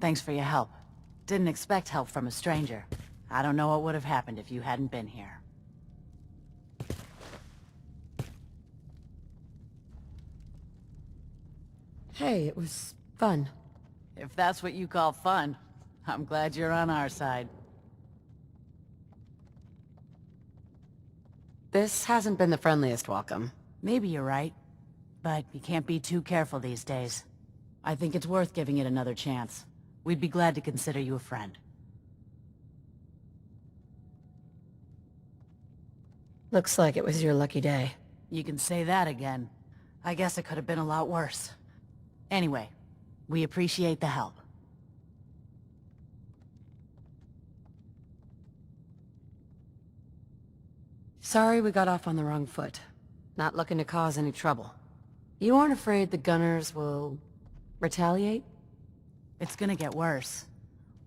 Thanks for your help. Didn't expect help from a stranger. I don't know what would have happened if you hadn't been here. Hey, it was fun. If that's what you call fun, I'm glad you're on our side. This hasn't been the friendliest welcome. Maybe you're right, but you can't be too careful these days. I think it's worth giving it another chance. We'd be glad to consider you a friend. Looks like it was your lucky day. You can say that again. I guess it could have been a lot worse. Anyway, we appreciate the help. Sorry we got off on the wrong foot. Not looking to cause any trouble. You aren't afraid the Gunners will retaliate? It's gonna get worse.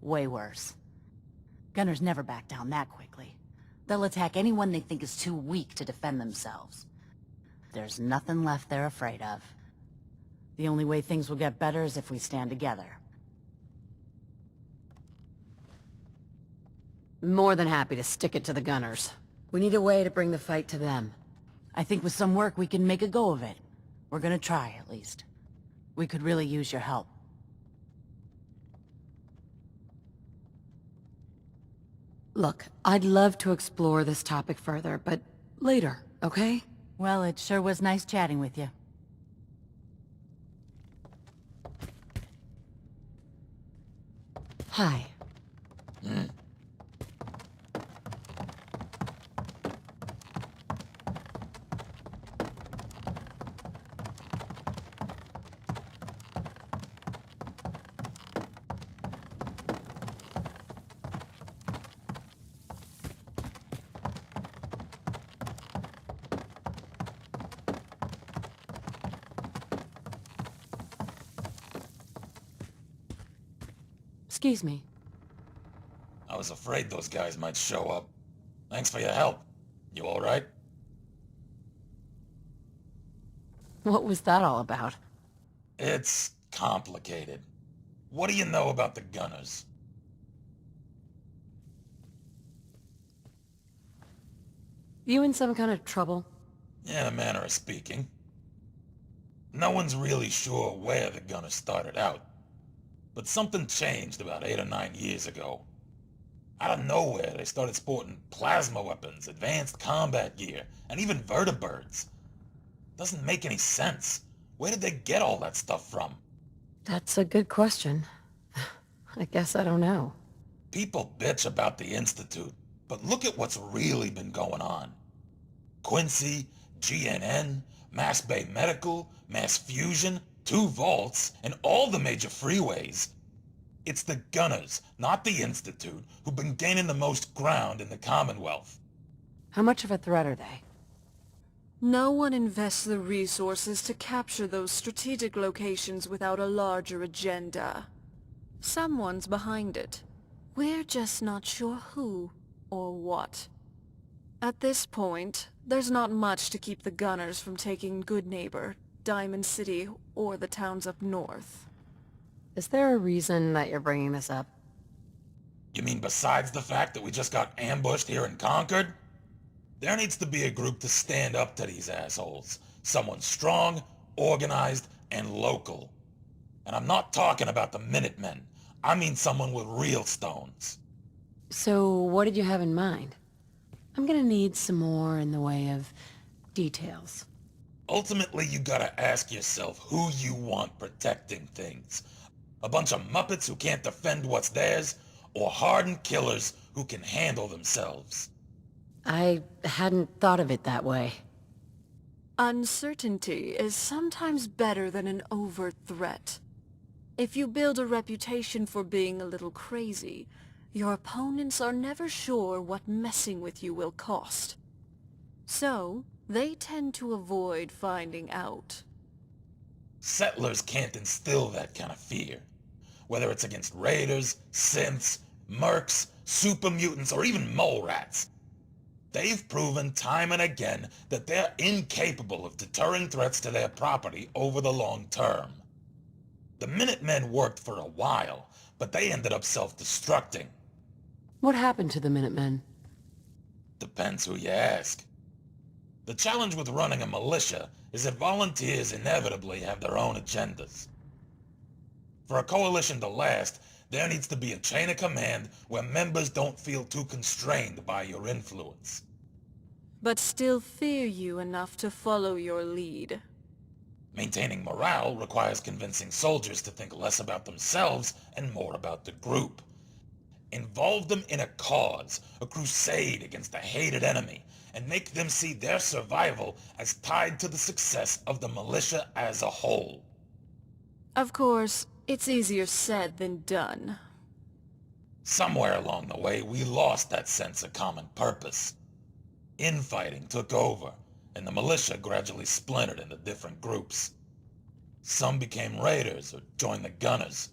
Way worse. Gunners never back down that quickly. They'll attack anyone they think is too weak to defend themselves. There's nothing left they're afraid of. The only way things will get better is if we stand together. More than happy to stick it to the Gunners. We need a way to bring the fight to them. I think with some work we can make a go of it. We're gonna try, at least. We could really use your help. Look, I'd love to explore this topic further, but later, okay? Well, it sure was nice chatting with you. Hi. Excuse me. I was afraid those guys might show up. Thanks for your help. You alright? What was that all about? It's complicated. What do you know about the Gunners? You in some kind of trouble? In a manner of speaking. No one's really sure where the Gunners started out. But something changed about 8 or 9 years ago. Out of nowhere, they started sporting plasma weapons, advanced combat gear, and even vertibirds. Doesn't make any sense. Where did they get all that stuff from? That's a good question. I guess I don't know. People bitch about the Institute, but look at what's really been going on. Quincy, GNN, Mass Bay Medical, Mass Fusion, 2 vaults, and all the major freeways. It's the Gunners, not the Institute, who've been gaining the most ground in the Commonwealth. How much of a threat are they? No one invests the resources to capture those strategic locations without a larger agenda. Someone's behind it. We're just not sure who or what. At this point, there's not much to keep the Gunners from taking Good Neighbor, Diamond City, or the towns up north. Is there a reason that you're bringing this up? You mean besides the fact that we just got ambushed here in Concord? There needs to be a group to stand up to these assholes. Someone strong, organized, and local. And I'm not talking about the Minutemen. I mean someone with real stones. So, what did you have in mind? I'm gonna need some more in the way of details. Ultimately, you gotta ask yourself who you want protecting things. A bunch of Muppets who can't defend what's theirs, or hardened killers who can handle themselves. I hadn't thought of it that way. Uncertainty is sometimes better than an overt threat. If you build a reputation for being a little crazy, your opponents are never sure what messing with you will cost. So, they tend to avoid finding out. Settlers can't instill that kind of fear. Whether it's against raiders, synths, mercs, super mutants, or even mole rats. They've proven time and again that they're incapable of deterring threats to their property over the long term. The Minutemen worked for a while, but they ended up self-destructing. What happened to the Minutemen? Depends who you ask. The challenge with running a militia is that volunteers inevitably have their own agendas. For a coalition to last, there needs to be a chain of command where members don't feel too constrained by your influence. But still fear you enough to follow your lead. Maintaining morale requires convincing soldiers to think less about themselves and more about the group. Involve them in a cause, a crusade against a hated enemy, and make them see their survival as tied to the success of the militia as a whole. Of course, it's easier said than done. Somewhere along the way, we lost that sense of common purpose. Infighting took over, and the militia gradually splintered into different groups. Some became raiders or joined the gunners.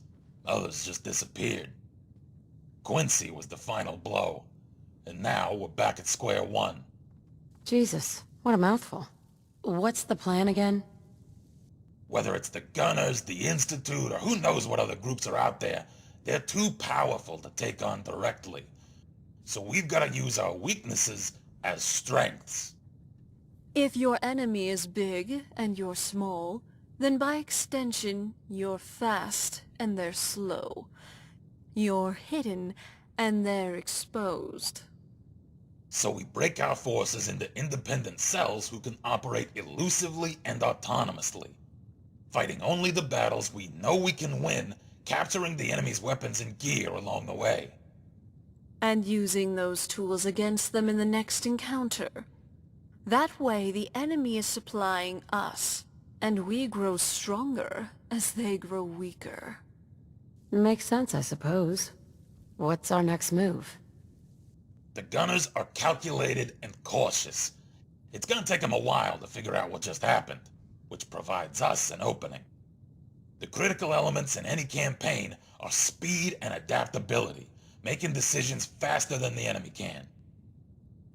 Others just disappeared. Quincy was the final blow, and now we're back at square one. Jesus, what a mouthful. What's the plan again? Whether it's the Gunners, the Institute, or who knows what other groups are out there, they're too powerful to take on directly. So we've got to use our weaknesses as strengths. If your enemy is big and you're small, then by extension, you're fast and they're slow. You're hidden and they're exposed. So we break our forces into independent cells who can operate elusively and autonomously, fighting only the battles we know we can win, capturing the enemy's weapons and gear along the way. And using those tools against them in the next encounter. That way, the enemy is supplying us, and we grow stronger as they grow weaker. Makes sense, I suppose. What's our next move? The Gunners are calculated and cautious. It's gonna take them a while to figure out what just happened, which provides us an opening. The critical elements in any campaign are speed and adaptability, making decisions faster than the enemy can.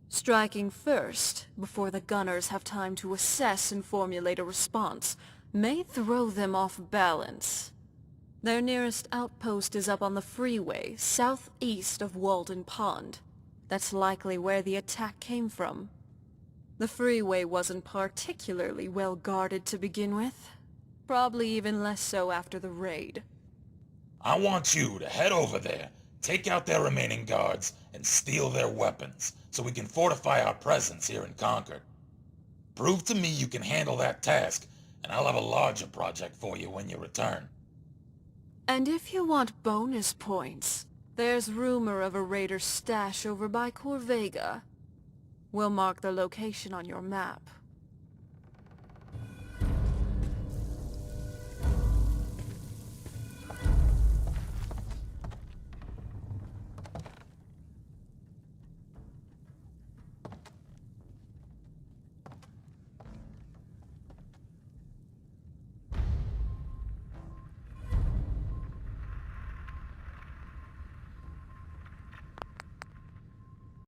Striking first, before the gunners have time to assess and formulate a response, may throw them off balance. Their nearest outpost is up on the freeway, southeast of Walden Pond. That's likely where the attack came from. The freeway wasn't particularly well guarded to begin with. Probably even less so after the raid. I want you to head over there, take out their remaining guards, and steal their weapons, so we can fortify our presence here in Concord. Prove to me you can handle that task, and I'll have a larger project for you when you return. And if you want bonus points, there's rumor of a raider's stash over by Corvega. We'll mark the location on your map.